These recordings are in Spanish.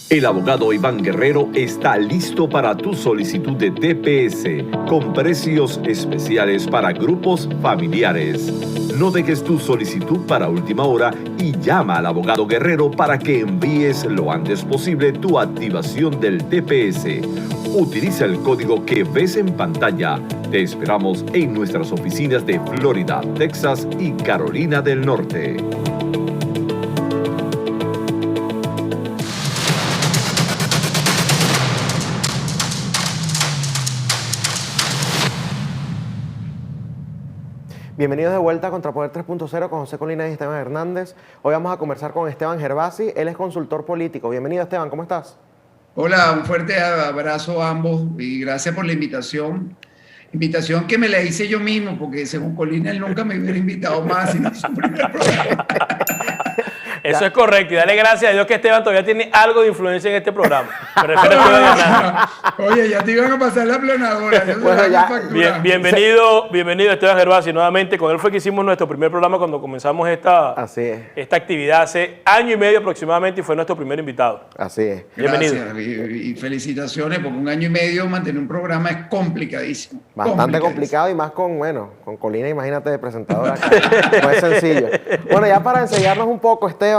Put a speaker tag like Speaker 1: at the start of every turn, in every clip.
Speaker 1: El abogado Iván Guerrero está listo para tu solicitud de TPS con precios especiales para grupos familiares. No dejes tu solicitud para última hora y llama al abogado Guerrero para que envíes lo antes posible tu activación del TPS. Utiliza el código que ves en pantalla. Te esperamos en nuestras oficinas de Florida, Texas y Carolina del Norte.
Speaker 2: Bienvenidos de vuelta a Contrapoder 3.0 con José Colina y Esteban Hernández. Hoy vamos a conversar con Esteban Gervasi, él es consultor político. Bienvenido, Esteban, ¿cómo estás?
Speaker 3: Hola, un fuerte abrazo a ambos y gracias por la invitación. Invitación que me la hice yo mismo, porque según Colina él nunca me hubiera invitado más en su primer programa.
Speaker 4: Eso es correcto, y dale gracias a Dios que Esteban todavía tiene algo de influencia en este programa.
Speaker 3: Oye, ya te iban a pasar la planadora.
Speaker 2: Bueno, ya.
Speaker 4: Bienvenido Esteban Gervasi nuevamente. Con él fue que hicimos nuestro primer programa cuando comenzamos esta actividad hace año y medio aproximadamente y fue nuestro primer invitado.
Speaker 2: Así es.
Speaker 4: Bienvenido.
Speaker 3: Gracias y felicitaciones, porque un año y medio mantener un programa es complicadísimo.
Speaker 2: Bastante complicado y más con Colina, imagínate, de presentadora. No es sencillo. Bueno, ya para enseñarnos un poco, Esteban,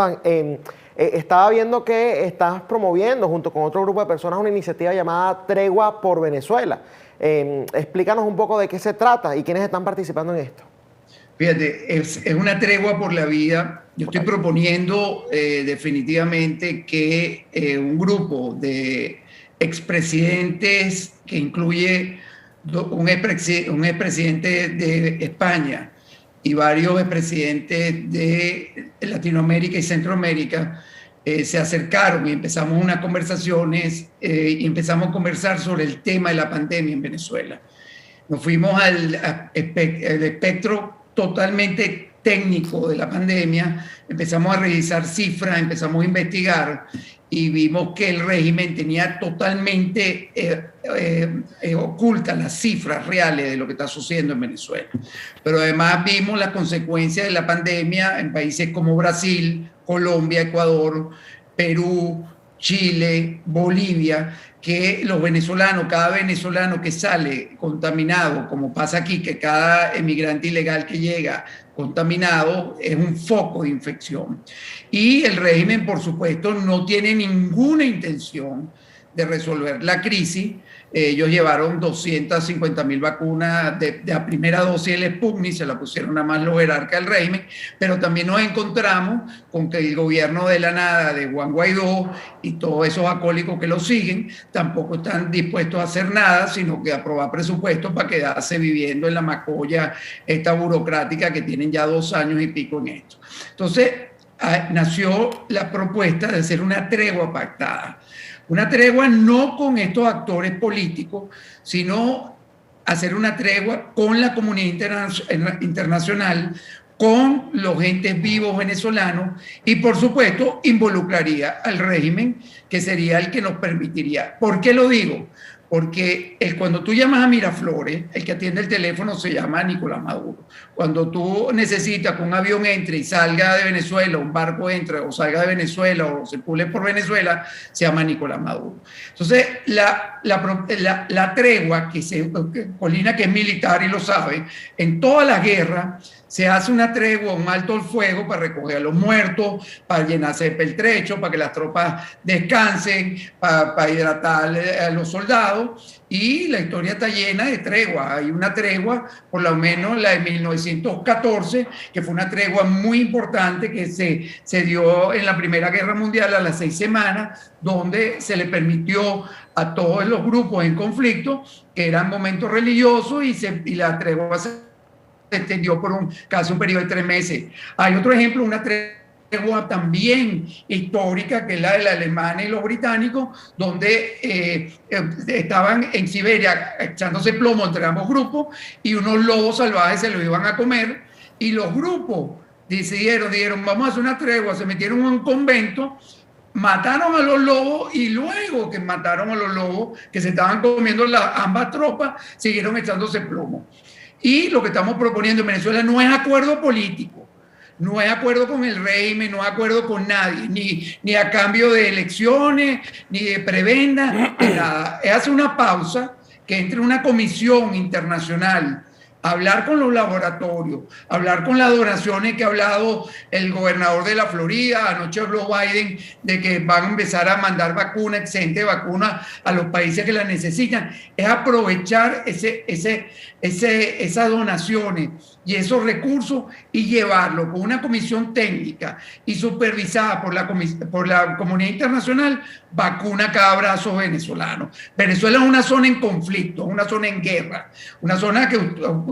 Speaker 2: estaba viendo que estás promoviendo junto con otro grupo de personas una iniciativa llamada Tregua por Venezuela. Explícanos un poco de qué se trata y quiénes están participando en esto.
Speaker 3: Fíjate, es una tregua por la vida. Yo estoy proponiendo definitivamente que un grupo de expresidentes que incluye un expresidente de España y varios expresidentes de Latinoamérica y Centroamérica se acercaron y empezamos unas conversaciones y empezamos a conversar sobre el tema de la pandemia en Venezuela. Nos fuimos al espectro totalmente técnico de la pandemia, empezamos a revisar cifras, empezamos a investigar y vimos que el régimen tenía totalmente ocultas las cifras reales de lo que está sucediendo en Venezuela. Pero además vimos las consecuencias de la pandemia en países como Brasil, Colombia, Ecuador, Perú, Chile, Bolivia, que los venezolanos, cada venezolano que sale contaminado, como pasa aquí, que cada emigrante ilegal que llega contaminado es un foco de infección. Y el régimen, por supuesto, no tiene ninguna intención de resolver la crisis. Ellos llevaron 250.000 vacunas de primera dosis del Sputnik, se la pusieron a más los jerarcas del régimen, pero también nos encontramos con que el gobierno de la nada de Juan Guaidó y todos esos acólicos que lo siguen tampoco están dispuestos a hacer nada, sino que a aprobar presupuestos para quedarse viviendo en la macolla esta burocrática que tienen ya 2 años y pico en esto. Entonces nació la propuesta de hacer una tregua pactada. Una tregua no con estos actores políticos, sino hacer una tregua con la comunidad internacional, con los entes vivos venezolanos y, por supuesto, involucraría al régimen, que sería el que nos permitiría. ¿Por qué lo digo? Porque cuando tú llamas a Miraflores, el que atiende el teléfono se llama Nicolás Maduro. Cuando tú necesitas que un avión entre y salga de Venezuela, un barco entre o salga de Venezuela o circule por Venezuela, se llama Nicolás Maduro. Entonces, la tregua, Colina, que es militar y lo sabe, en todas las guerras se hace una tregua, un alto el fuego para recoger a los muertos, para llenarse de peltrecho, para que las tropas descansen, para hidratar a los soldados. Y la historia está llena de treguas. Hay una tregua, por lo menos la de 1914, que fue una tregua muy importante que se dio en la Primera Guerra Mundial a las 6 semanas, donde se le permitió a todos los grupos en conflicto, que eran momentos religiosos, y la tregua se extendió por casi un periodo de 3 meses. Hay otro ejemplo, una tregua también histórica, que es la de los alemanes y los británicos, donde estaban en Siberia echándose plomo entre ambos grupos y unos lobos salvajes se los iban a comer, y los grupos dijeron, vamos a hacer una tregua, se metieron en un convento, mataron a los lobos, y luego que mataron a los lobos que se estaban comiendo ambas tropas, siguieron echándose plomo. Y lo que estamos proponiendo en Venezuela no es acuerdo político, no es acuerdo con el régimen, no es acuerdo con nadie, ni a cambio de elecciones, ni de prebenda, ni nada. Es hacer una pausa, que entre una comisión internacional, hablar con los laboratorios, hablar con las donaciones que ha hablado el gobernador de la Florida. Anoche habló Biden de que van a empezar a mandar vacunas, excedente de vacunas a los países que las necesitan. Es aprovechar esas donaciones y esos recursos y llevarlo con una comisión técnica y supervisada por la comunidad internacional, vacuna cada brazo venezolano. Venezuela es una zona en conflicto, una zona en guerra, una zona que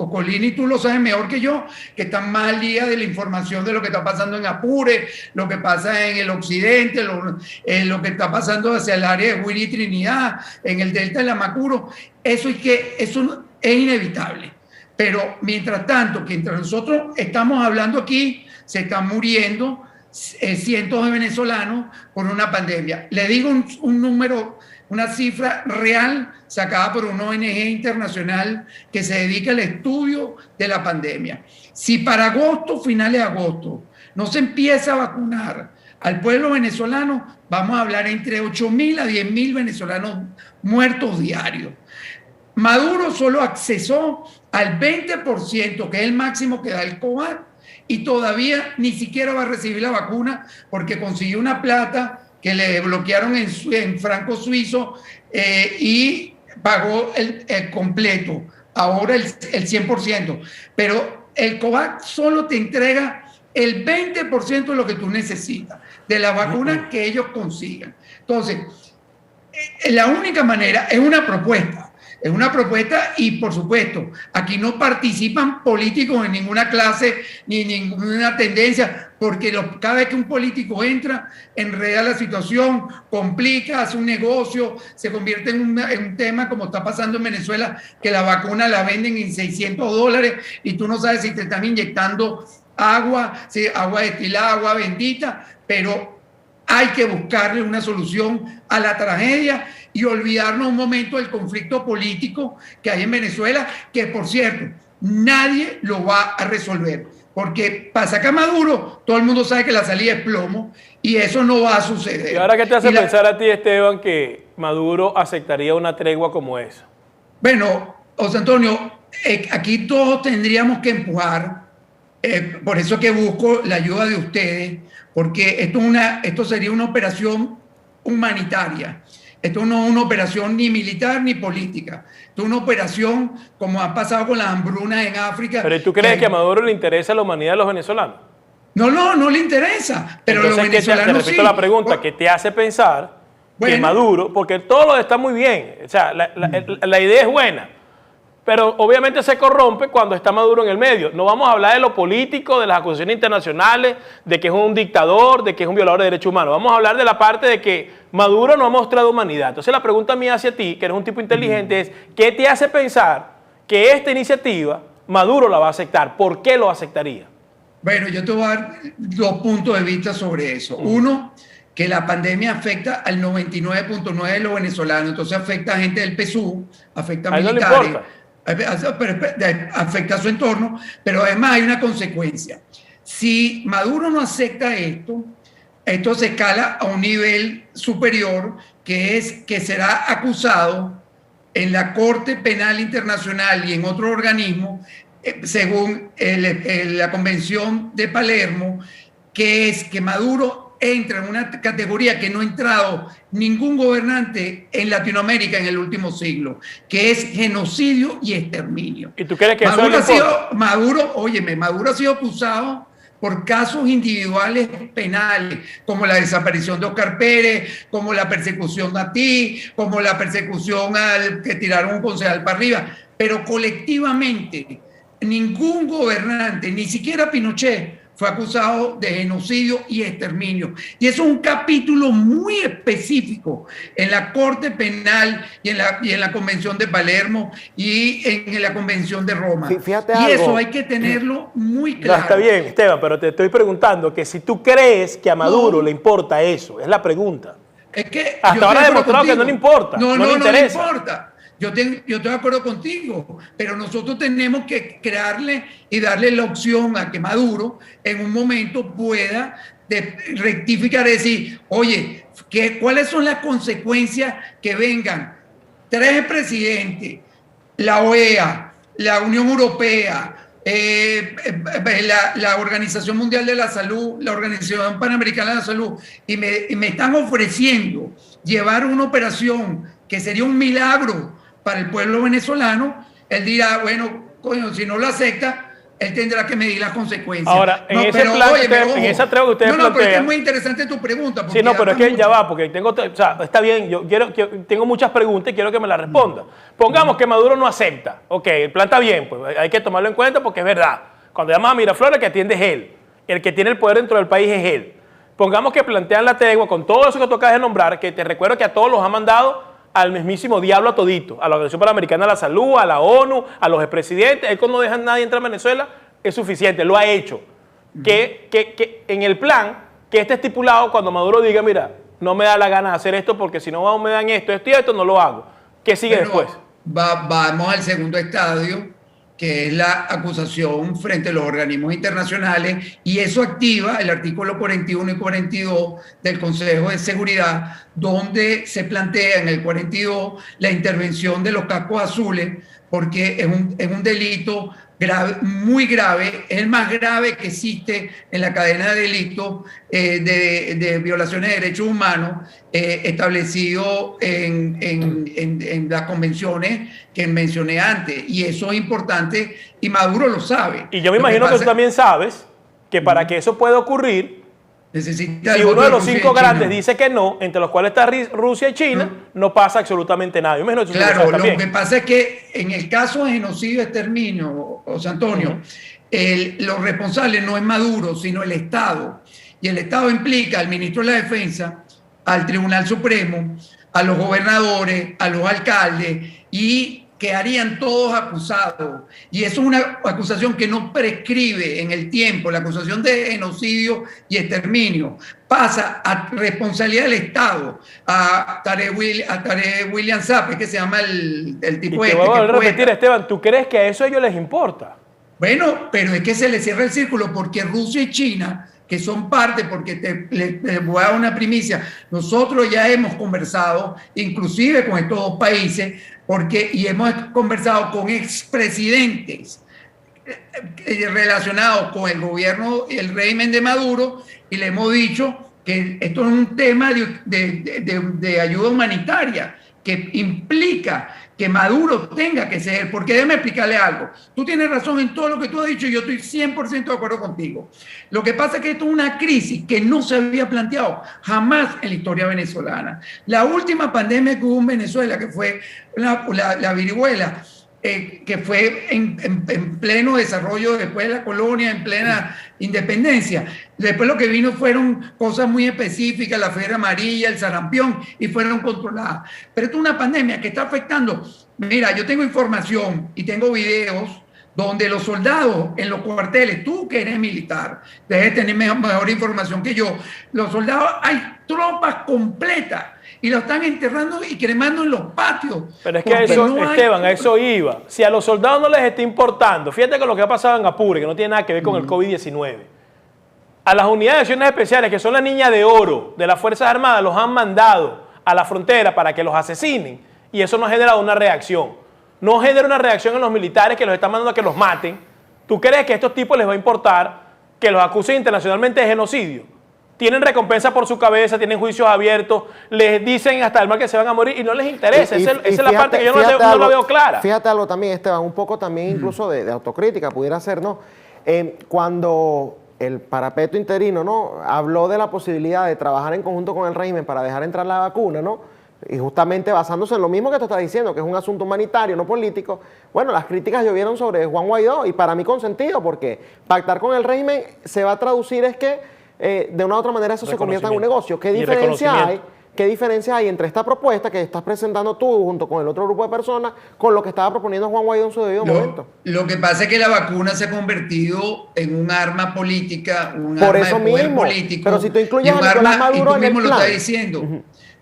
Speaker 3: Colini, tú lo sabes mejor que yo, que está más al día de la información de lo que está pasando en Apure, lo que pasa en el occidente, lo que está pasando hacia el área de Huila y Trinidad, en el delta de la Macuro. Eso es inevitable. Pero mientras tanto, que entre nosotros estamos hablando aquí, se están muriendo cientos de venezolanos por una pandemia. Le digo un número, una cifra real sacada por una ONG internacional que se dedica al estudio de la pandemia. Si para agosto, finales de agosto, no se empieza a vacunar al pueblo venezolano, vamos a hablar entre 8.000 a 10.000 venezolanos muertos diarios. Maduro solo accesó al 20%, que es el máximo que da el COVAX, y todavía ni siquiera va a recibir la vacuna porque consiguió una plata que le bloquearon en franco suizo y pagó el completo, ahora el 100%. Pero el COVAX solo te entrega el 20% de lo que tú necesitas, de la vacuna que ellos consigan. Entonces, la única manera es una propuesta. Es una propuesta y, por supuesto, aquí no participan políticos en ninguna clase ni en ninguna tendencia, porque cada vez que un político entra, enreda la situación, complica, hace un negocio, se convierte en un tema como está pasando en Venezuela, que la vacuna la venden en $600 y tú no sabes si te están inyectando agua, agua destilada, agua bendita, pero hay que buscarle una solución a la tragedia y olvidarnos un momento del conflicto político que hay en Venezuela, que por cierto, nadie lo va a resolver. Porque para sacar a Maduro, todo el mundo sabe que la salida es plomo y eso no va a suceder.
Speaker 4: ¿Y ahora qué te hace pensar a ti, Esteban, que Maduro aceptaría una tregua como esa?
Speaker 3: Bueno, José Antonio, aquí todos tendríamos que empujar. Por eso que busco la ayuda de ustedes, porque esto sería una operación humanitaria. Esto no es una operación ni militar ni política. Esto es una operación como ha pasado con las hambrunas en África.
Speaker 4: ¿Pero tú crees que a Maduro le interesa la humanidad de los venezolanos?
Speaker 3: No le interesa. Pero
Speaker 4: entonces,
Speaker 3: los venezolanos
Speaker 4: te repito la pregunta, ¿qué te hace pensar que Maduro, porque todo lo está muy bien, o sea, la idea es buena, pero obviamente se corrompe cuando está Maduro en el medio? No vamos a hablar de lo político, de las acusaciones internacionales, de que es un dictador, de que es un violador de derechos humanos. Vamos a hablar de la parte de que Maduro no ha mostrado humanidad. Entonces la pregunta mía hacia ti, que eres un tipo inteligente, es ¿qué te hace pensar que esta iniciativa Maduro la va a aceptar? ¿Por qué lo aceptaría?
Speaker 3: Bueno, yo te voy a dar dos puntos de vista sobre eso. Uno, que la pandemia afecta al 99.9% de los venezolanos, entonces afecta a gente del PSUV, afecta a militares. No le importa. Afecta a su entorno, pero además hay una consecuencia. Si Maduro no acepta esto se escala a un nivel superior, que es que será acusado en la Corte Penal Internacional y en otro organismo, según la Convención de Palermo, que es que Maduro entra en una categoría que no ha entrado ningún gobernante en Latinoamérica en el último siglo, que es genocidio y exterminio.
Speaker 4: ¿Y tú crees que
Speaker 3: Maduro ha sido acusado por casos individuales penales, como la desaparición de Oscar Pérez, como la persecución a ti, como la persecución al que tiraron un concejal para arriba, pero colectivamente ningún gobernante, ni siquiera Pinochet, fue acusado de genocidio y exterminio. Y eso es un capítulo muy específico en la Corte Penal y en la Convención de Palermo y en la Convención de Roma.
Speaker 2: Fíjate
Speaker 3: y
Speaker 2: algo.
Speaker 3: Eso hay que tenerlo muy claro.
Speaker 4: No, está bien, Esteban, pero te estoy preguntando que si tú crees que a Maduro le importa eso, es la pregunta.
Speaker 3: Es que
Speaker 4: hasta ahora ha demostrado que no le importa, no le interesa.
Speaker 3: No le importa. yo estoy de acuerdo contigo, pero nosotros tenemos que crearle y darle la opción a que Maduro en un momento pueda rectificar y decir, oye, ¿cuáles son las consecuencias que vengan 3 presidentes, la OEA, la Unión Europea, la Organización Mundial de la Salud, la Organización Panamericana de la Salud, y me están ofreciendo llevar una operación que sería un milagro para el pueblo venezolano? Él dirá, bueno, coño, si no lo acepta, él tendrá que medir las consecuencias.
Speaker 4: Ahora, en esa tregua que ustedes plantean...
Speaker 3: pero es que es muy interesante tu pregunta.
Speaker 4: Sí, no, pero es que ya va, porque tengo... O sea, está bien, yo tengo muchas preguntas y quiero que me las responda. Pongamos que Maduro no acepta. Ok, el plan está bien, pues hay que tomarlo en cuenta porque es verdad. Cuando llamas a Miraflores, el que atiende es él. El que tiene el poder dentro del país es él. Pongamos que plantean la tregua con todo eso que tú acabas de nombrar, que te recuerdo que a todos los ha mandado al mismísimo diablo a todito, a la Organización Panamericana de la Salud, a la ONU, a los expresidentes. Él cuando no deja a nadie entrar a Venezuela es suficiente, lo ha hecho. Que en el plan que esté estipulado, cuando Maduro diga, mira, no me da la gana de hacer esto porque si no me dan esto y esto, no lo hago. ¿Qué sigue después?
Speaker 3: Vamos al segundo estadio, que es la acusación frente a los organismos internacionales, y eso activa el artículo 41 y 42 del Consejo de Seguridad, donde se plantea en el 42 la intervención de los cascos azules, porque es un delito grave, muy grave, es el más grave que existe en la cadena de delitos de violaciones de derechos humanos establecido en las convenciones que mencioné antes, y eso es importante y Maduro lo sabe.
Speaker 4: Y yo me imagino que tú también sabes que para que eso pueda ocurrir, si uno de los 5 grandes dice que no, entre los cuales está Rusia y China, no pasa absolutamente nada. Yo me
Speaker 3: claro, lo que pasa es que en el caso de genocidio y exterminio, José Antonio, los responsables no es Maduro, sino el Estado. Y el Estado implica al ministro de la Defensa, al Tribunal Supremo, a los gobernadores, a los alcaldes, y quedarían todos acusados. Y eso es una acusación que no prescribe en el tiempo. La acusación de genocidio y exterminio pasa a responsabilidad del Estado, a Tarek William Saab, que se llama el tipo
Speaker 4: este. Voy a repetir, Esteban, ¿tú crees que a eso a ellos les importa?
Speaker 3: Bueno, pero es que se les cierra el círculo porque Rusia y China, que son parte, porque les voy a dar una primicia, nosotros ya hemos conversado, inclusive con estos 2 países, y hemos conversado con expresidentes relacionados con el gobierno y el régimen de Maduro, y le hemos dicho que esto es un tema de ayuda humanitaria, que implica que Maduro tenga que ser, porque déjame explicarle algo. Tú tienes razón en todo lo que tú has dicho y yo estoy 100% de acuerdo contigo. Lo que pasa es que esto es una crisis que no se había planteado jamás en la historia venezolana. La última pandemia que hubo en Venezuela, que fue la viruela, que fue en pleno desarrollo después de la colonia, en plena independencia. Después lo que vino fueron cosas muy específicas, la fiebre amarilla, el sarampión, y fueron controladas. Pero esto es una pandemia que está afectando. Mira, yo tengo información y tengo videos donde los soldados en los cuarteles, tú que eres militar, debes tener mejor información que yo, los soldados, hay tropas completas y lo están enterrando y cremando en los patios.
Speaker 4: Pero es que eso, no Esteban, a eso iba. Si a los soldados no les está importando, fíjate con lo que ha pasado en Apure, que no tiene nada que ver con el COVID-19. A las unidades de acciones especiales, que son la niña de oro de las Fuerzas Armadas, los han mandado a la frontera para que los asesinen, y eso no ha generado una reacción. No genera una reacción en los militares que los están mandando a que los maten. ¿Tú crees que a estos tipos les va a importar que los acusen internacionalmente de genocidio? Tienen recompensa por su cabeza, tienen juicios abiertos, les dicen hasta el mal que se van a morir y no les interesa. Esa es la parte que yo no la veo clara.
Speaker 2: Fíjate algo también, Esteban, un poco también incluso de autocrítica pudiera ser, ¿no? Cuando el parapeto interino, ¿no?, habló de la posibilidad de trabajar en conjunto con el régimen para dejar entrar la vacuna, ¿no?, y justamente basándose en lo mismo que tú estás diciendo, que es un asunto humanitario, no político, bueno, las críticas llovieron sobre Juan Guaidó, y para mí con sentido, porque pactar con el régimen se va a traducir es que de una u otra manera eso se convierta en un negocio. ¿Qué diferencia hay entre esta propuesta que estás presentando tú junto con el otro grupo de personas con lo que estaba proponiendo Juan Guaidó en su debido momento?
Speaker 3: Lo que pasa es que la vacuna se ha convertido en un arma política, un
Speaker 2: Por
Speaker 3: arma
Speaker 2: eso
Speaker 3: de poder
Speaker 2: mismo,
Speaker 3: político.
Speaker 2: Pero si tú incluyes a Nicolás Maduro
Speaker 3: y tú mismo
Speaker 2: en el
Speaker 3: lo
Speaker 2: plan.
Speaker 3: estás diciendo.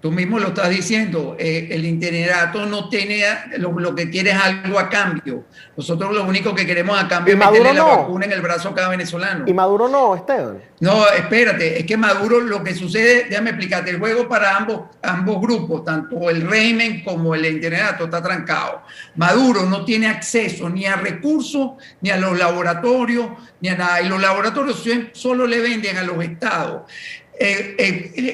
Speaker 3: Tú mismo lo estás diciendo, el interinato no tiene, lo que quiere es algo a cambio. Nosotros lo único que queremos a cambio es meterle la vacuna en el brazo a cada venezolano.
Speaker 2: ¿Y Maduro no, Esteban?
Speaker 3: No, espérate, es que Maduro, lo que sucede, déjame explicarte, el juego para ambos grupos, tanto el régimen como el interinato, está trancado. Maduro no tiene acceso ni a recursos, ni a los laboratorios, ni a nada. Y los laboratorios solo le venden a los estados.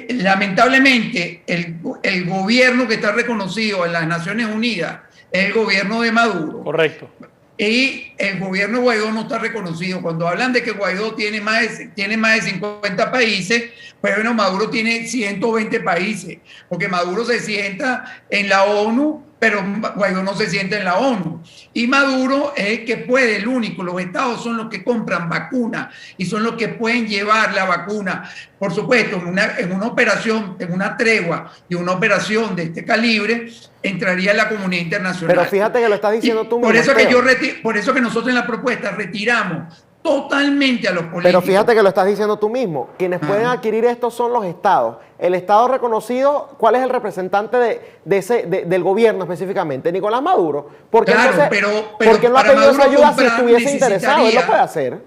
Speaker 3: Lamentablemente, el gobierno que está reconocido en las Naciones Unidas es el gobierno de Maduro.
Speaker 4: Correcto.
Speaker 3: Y el gobierno de Guaidó no está reconocido. Cuando hablan de que Guaidó tiene más de 50 países, pues bueno, Maduro tiene 120 países, porque Maduro se sienta en la ONU, pero Guaidó no se sienta en la ONU. Y Maduro es el que puede, el único. Los estados son los que compran vacunas y son los que pueden llevar la vacuna. Por supuesto, en una operación, en una tregua y una operación de este calibre, entraría la comunidad internacional.
Speaker 2: Pero fíjate que lo estás diciendo tú mismo.
Speaker 3: Por eso que nosotros en la propuesta retiramos totalmente a los políticos.
Speaker 2: Pero fíjate que lo estás diciendo tú mismo. Quienes pueden adquirir esto son los estados. El estado reconocido, ¿cuál es el representante del gobierno específicamente? Nicolás Maduro. ¿Por qué
Speaker 3: claro,
Speaker 2: ¿por qué no ha pedido esa ayuda si estuviese interesado? Él lo puede hacer.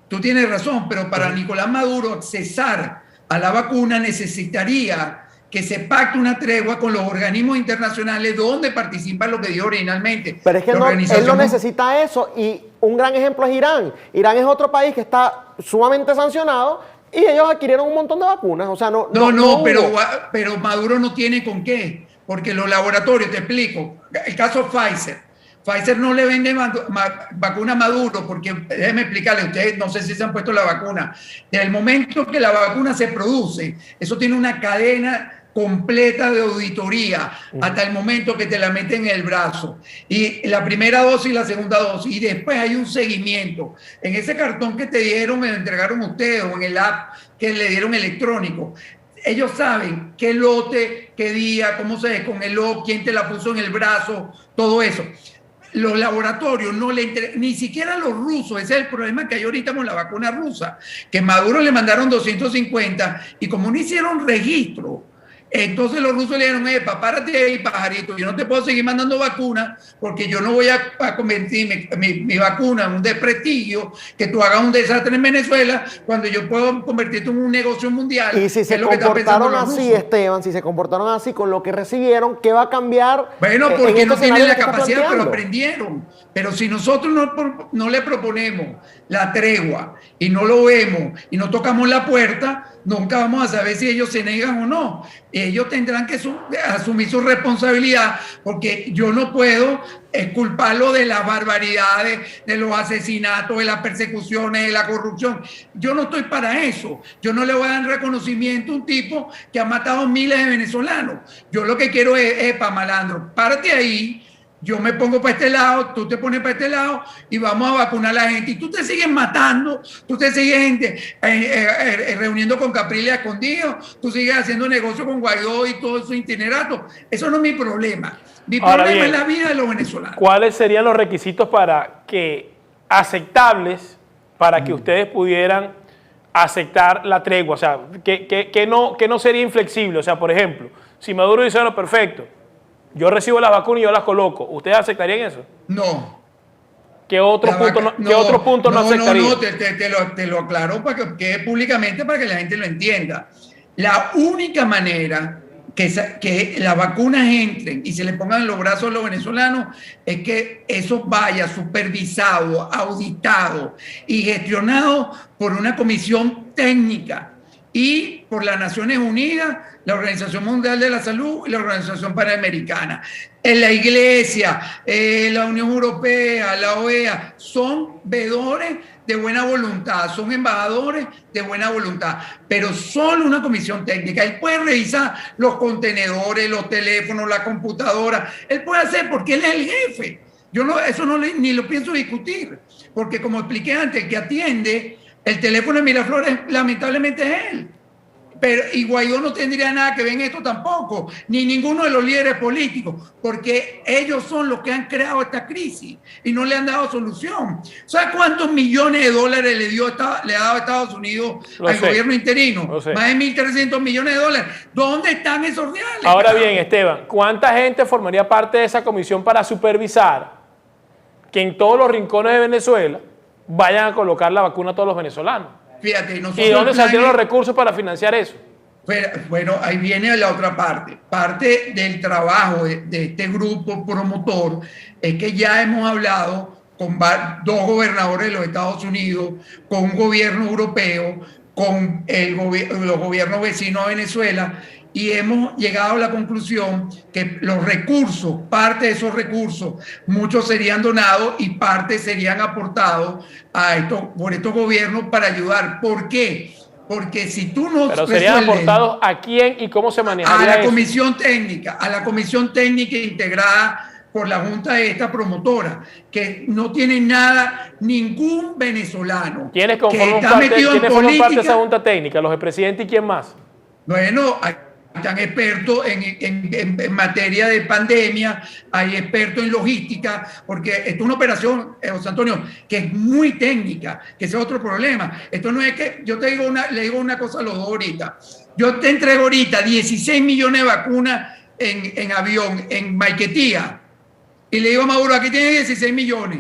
Speaker 3: Tú tienes razón, pero para Nicolás Maduro accesar a la vacuna necesitaría que se pacte una tregua con los organismos internacionales donde participan lo que dijo originalmente.
Speaker 2: Pero es que él no necesita eso, y un gran ejemplo es Irán. Irán es otro país que está sumamente sancionado y ellos adquirieron un montón de vacunas. O sea,
Speaker 3: pero Maduro no tiene con qué, porque los laboratorios, te explico, el caso Pfizer. Pfizer no le vende vacuna a Maduro porque, déjeme explicarle, ustedes no sé si se han puesto la vacuna. Desde el momento que la vacuna se produce, eso tiene una cadena completa de auditoría hasta el momento que te la meten en el brazo. Y la primera dosis y la segunda dosis. Y después hay un seguimiento. En ese cartón que te dieron, me lo entregaron ustedes, o en el app que le dieron electrónico. Ellos saben qué lote, qué día, cómo se descongeló, quién te la puso en el brazo, todo eso. Los laboratorios no le interesan, ni siquiera los rusos. Ese es el problema que hay ahorita con la vacuna rusa, que Maduro le mandaron 250 y como no hicieron registro, entonces los rusos le dijeron: párate ahí, pajarito, yo no te puedo seguir mandando vacunas porque yo no voy a convertir mi vacuna en un desprestigio, que tú hagas un desastre en Venezuela cuando yo puedo convertirte en un negocio mundial.
Speaker 2: Y si se comportaron así, Esteban, si se comportaron así con lo que recibieron, ¿qué va a cambiar?
Speaker 3: Bueno, porque no tienen la capacidad, pero aprendieron. Pero si nosotros no le proponemos la tregua y no lo vemos y no tocamos la puerta, nunca vamos a saber si ellos se negan o no. Ellos tendrán que asumir su responsabilidad, porque yo no puedo culparlo de las barbaridades, de los asesinatos, de las persecuciones, de la corrupción. Yo no estoy para eso. Yo no le voy a dar reconocimiento a un tipo que ha matado miles de venezolanos. Yo lo que quiero es malandro, párate ahí. Yo me pongo para este lado, tú te pones para este lado y vamos a vacunar a la gente. Y tú te sigues matando, tú te sigues reuniendo con Capriles escondidos, tú sigues haciendo negocio con Guaidó y todo su itinerato. Eso no es mi problema. Mi problema es la vida de los venezolanos.
Speaker 4: ¿Cuáles serían los requisitos aceptables para que ustedes pudieran aceptar la tregua? O sea, que no sería inflexible. O sea, por ejemplo, si Maduro dice: bueno, perfecto, yo recibo las vacunas y yo las coloco, ¿ustedes aceptarían eso?
Speaker 3: No.
Speaker 4: ¿Qué otros puntos no aceptarían?
Speaker 3: No, te lo aclaro para que quede públicamente para que la gente lo entienda. La única manera que las vacunas entren y se le pongan en los brazos a los venezolanos es que eso vaya supervisado, auditado y gestionado por una comisión técnica y por las Naciones Unidas, la Organización Mundial de la Salud y la Organización Panamericana. En la Iglesia, la Unión Europea, la OEA, son veedores de buena voluntad, son embajadores de buena voluntad, pero solo una comisión técnica. Él puede revisar los contenedores, los teléfonos, la computadora, él puede hacer porque él es el jefe. Ni lo pienso discutir, porque como expliqué antes, el que atiende el teléfono de Miraflores lamentablemente es él. Pero, y Guaidó no tendría nada que ver en esto tampoco, ni ninguno de los líderes políticos, porque ellos son los que han creado esta crisis y no le han dado solución. ¿Sabes cuántos millones de dólares le ha dado Estados Unidos al gobierno interino? Más de 1.300 millones de dólares. ¿Dónde están esos reales?
Speaker 4: Ahora bien, Esteban, ¿cuánta gente formaría parte de esa comisión para supervisar que en todos los rincones de Venezuela vayan a colocar la vacuna a todos los venezolanos?
Speaker 3: Fíjate,
Speaker 4: ¿Y dónde salieron los recursos para financiar eso?
Speaker 3: Bueno, ahí viene la otra parte. Parte del trabajo de este grupo promotor es que ya hemos hablado con dos gobernadores de los Estados Unidos, con un gobierno europeo, con los gobiernos vecinos a Venezuela, y hemos llegado a la conclusión que los recursos, parte de esos recursos, muchos serían donados y parte serían aportados por estos gobiernos para ayudar. ¿Por qué? Porque si tú no...
Speaker 4: ¿Pero serían aportados a quién y cómo se manejaría
Speaker 3: a la comisión técnica integrada por la junta de esta promotora, que no tiene nada, ningún venezolano
Speaker 4: ¿Quiénes forman parte de esa junta técnica? ¿Los presidentes y quién más?
Speaker 3: Bueno, están expertos en materia de pandemia, hay expertos en logística, porque esto es una operación, José Antonio, que es muy técnica, que ese es otro problema. Esto no es que, yo le digo una cosa a los dos ahorita, yo te entrego ahorita 16 millones de vacunas en avión, en Maiquetía, y le digo a Maduro, aquí tiene 16 millones.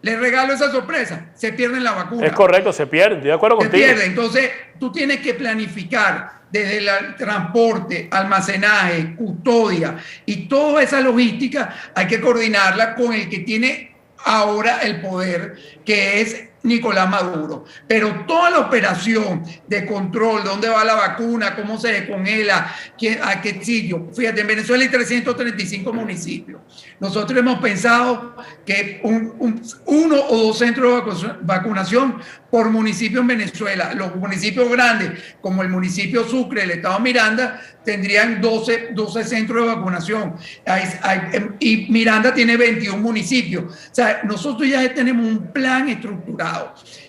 Speaker 3: Le regalo esa sorpresa, se pierden la vacuna.
Speaker 4: Es correcto, se pierde, estoy de acuerdo contigo.
Speaker 3: Se pierde, entonces tú tienes que planificar desde el transporte, almacenaje, custodia y toda esa logística, hay que coordinarla con el que tiene ahora el poder, que es Nicolás Maduro. Pero toda la operación de control, dónde va la vacuna, cómo se descongela, a qué sitio. Fíjate, en Venezuela hay 335 municipios. Nosotros hemos pensado que uno o dos centros de vacunación por municipio en Venezuela. Los municipios grandes, como el municipio Sucre, el estado Miranda, tendrían 12 centros de vacunación. Y Miranda tiene 21 municipios. O sea, nosotros ya tenemos un plan estructurado.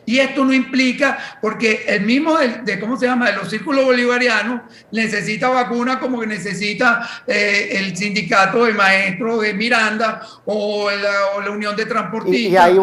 Speaker 3: Y esto no implica, porque el mismo ¿cómo se llama? De los círculos bolivarianos, necesita vacuna como que necesita el sindicato de maestros de Miranda o la unión de transportistas.
Speaker 2: Y ahí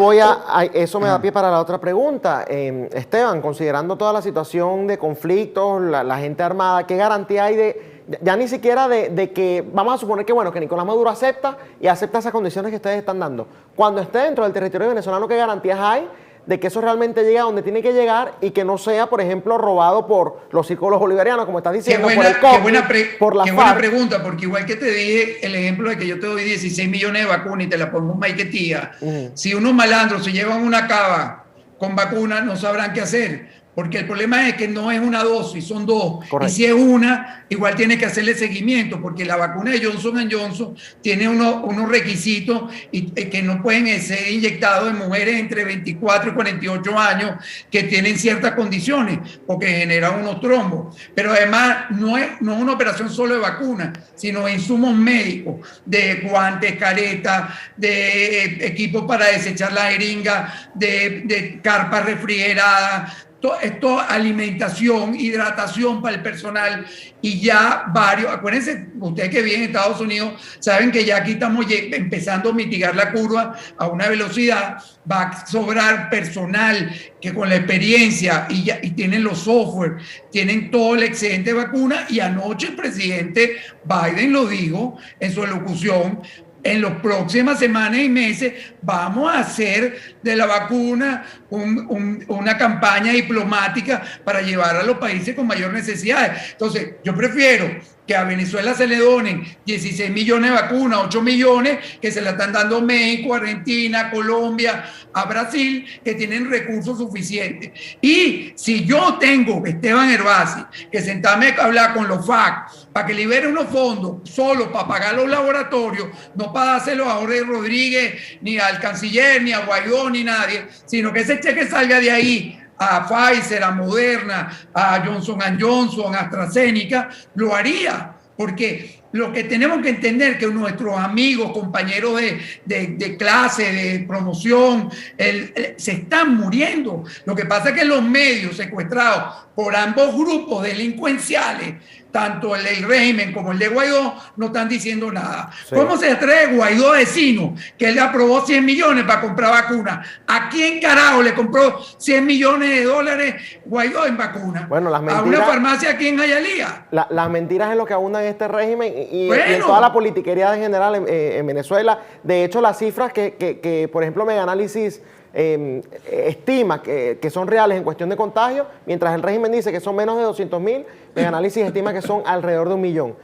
Speaker 2: eso me da pie para la otra pregunta. Esteban, considerando toda la situación de conflictos, la gente armada, ¿qué garantía hay ya ni siquiera de que, vamos a suponer que Nicolás Maduro acepta esas condiciones que ustedes están dando? Cuando esté dentro del territorio venezolano, ¿qué garantías hay de que eso realmente llega a donde tiene que llegar y que no sea, por ejemplo, robado por los círculos bolivarianos, como estás diciendo, por el COVID, por la FARC?
Speaker 3: Qué buena pregunta, porque igual que te dije el ejemplo de que yo te doy 16 millones de vacunas y te la pongo en Maiquetía, si unos malandros se llevan una cava con vacunas, no sabrán qué hacer. Porque el problema es que no es una dosis, son dos. Correcto. Y si es una, igual tiene que hacerle seguimiento, porque la vacuna de Johnson & Johnson tiene unos requisitos que no pueden ser inyectados en mujeres entre 24 y 48 años que tienen ciertas condiciones, porque generan unos trombos. Pero además no es una operación solo de vacunas, sino insumos médicos, de guantes, caretas, de equipos para desechar la jeringa, de carpas refrigeradas, esto, alimentación, hidratación para el personal y ya varios, acuérdense, ustedes que viven en Estados Unidos saben que ya aquí estamos empezando a mitigar la curva a una velocidad, va a sobrar personal que con la experiencia y tienen los software, tienen todo el excedente de vacuna y anoche el presidente Biden lo dijo en su elocución. En las próximas semanas y meses vamos a hacer de la vacuna una campaña diplomática para llevar a los países con mayor necesidad. Entonces, yo prefiero que a Venezuela se le donen 16 millones de vacunas, 8 millones que se la están dando a México, Argentina, Colombia, a Brasil, que tienen recursos suficientes. Y si yo tengo, Esteban Hervasi, que sentarme a hablar con los FAC para que libere unos fondos solo para pagar los laboratorios, no para dárselo a Jorge Rodríguez, ni al canciller, ni a Guaidó, ni nadie, sino que ese cheque salga de ahí a Pfizer, a Moderna, a Johnson & Johnson, a AstraZeneca, lo haría, porque lo que tenemos que entender que nuestros amigos, compañeros de clase, de promoción, se están muriendo. Lo que pasa es que los medios secuestrados por ambos grupos delincuenciales, tanto el del régimen como el de Guaidó, no están diciendo nada. Sí. ¿Cómo se atreve Guaidó a decirnos que él le aprobó 100 millones para comprar vacunas? ¿A quién carajo le compró 100 millones de dólares Guaidó en vacunas?
Speaker 2: Bueno, las mentiras,
Speaker 3: a una farmacia aquí en Hialeah.
Speaker 2: Las mentiras es lo que abundan en este régimen y en toda la politiquería en general en Venezuela. De hecho, las cifras que por ejemplo, Megaanálisis estima que son reales en cuestión de contagio, mientras el régimen dice que son menos de 200.000, Megaanálisis estima que son alrededor de 1 millón.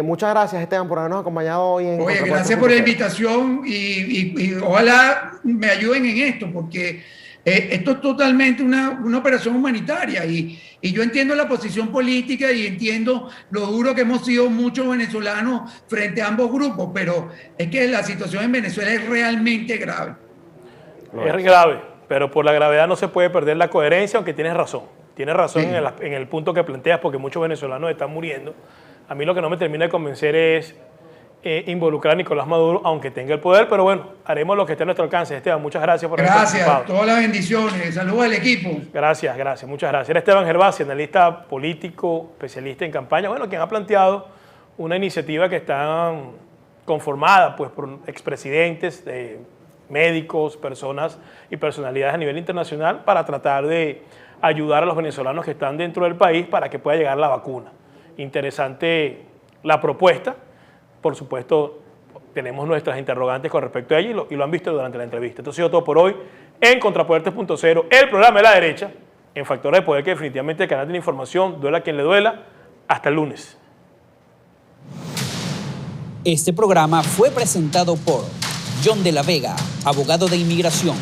Speaker 2: Muchas gracias, Esteban, por habernos acompañado hoy en...
Speaker 3: Oye, gracias por la invitación y ojalá me ayuden en esto, porque esto es totalmente una operación humanitaria y yo entiendo la posición política y entiendo lo duro que hemos sido muchos venezolanos frente a ambos grupos, pero es que la situación en Venezuela es realmente grave.
Speaker 4: Es grave, pero por la gravedad no se puede perder la coherencia, aunque tienes razón. Tienes razón sí. en el punto que planteas, porque muchos venezolanos están muriendo. A mí lo que no me termina de convencer es involucrar a Nicolás Maduro, aunque tenga el poder, pero bueno, haremos lo que esté a nuestro alcance. Esteban, muchas gracias por haber participado.
Speaker 3: Gracias, todas las bendiciones. Saludos al equipo.
Speaker 4: Gracias, muchas gracias. Era Esteban Gervasi, analista político, especialista en campaña, bueno, quien ha planteado una iniciativa que está conformada pues, por expresidentes, médicos, personas y personalidades a nivel internacional para tratar de ayudar a los venezolanos que están dentro del país para que pueda llegar la vacuna. Interesante la propuesta. Por supuesto, tenemos nuestras interrogantes con respecto a ello y lo han visto durante la entrevista. Esto ha sido todo por hoy en Contrapoder 3.0, el programa de la derecha, en Factores de Poder, que definitivamente el canal de la información, duela a quien le duela. Hasta el lunes.
Speaker 5: Este programa fue presentado por John de la Vega, abogado de inmigración.